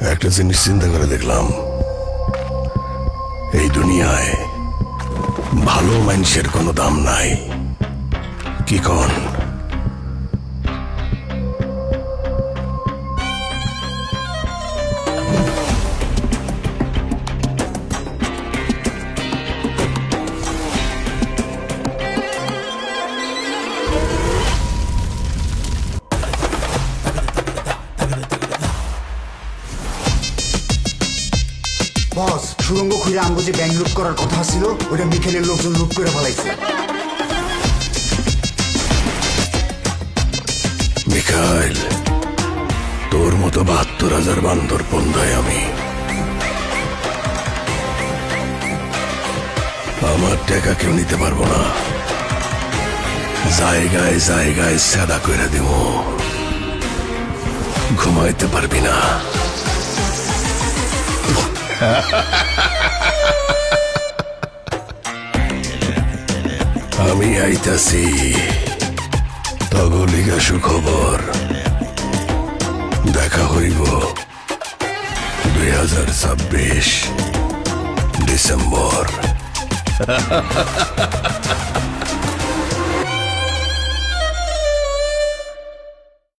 একটা জিনিস চিন্তা করে দেখলাম, এই দুনিয়ায় ভালো মানুষের কোনো দাম নাই। কি কন? বস, সুরঙ্গ খুঁড়ে আমগো যে ব্যাংক লুট করার কথা ছিল ওইটা মিখেলের লোকজন লুট করে ফেলাইছে। মিখাইল, তোর মতো ৭২,০০০ বান্দর পন্দায় আমি। আমার টাকা কেউ নিতে পারবো না। জায়গায় জায়গায় সাদা করে দিব, ঘুমাইতে পারবি না। আমি আইতাছি তগলিগা সুখবর। দেখা হইব ২০২৬ ডিসেম্বর।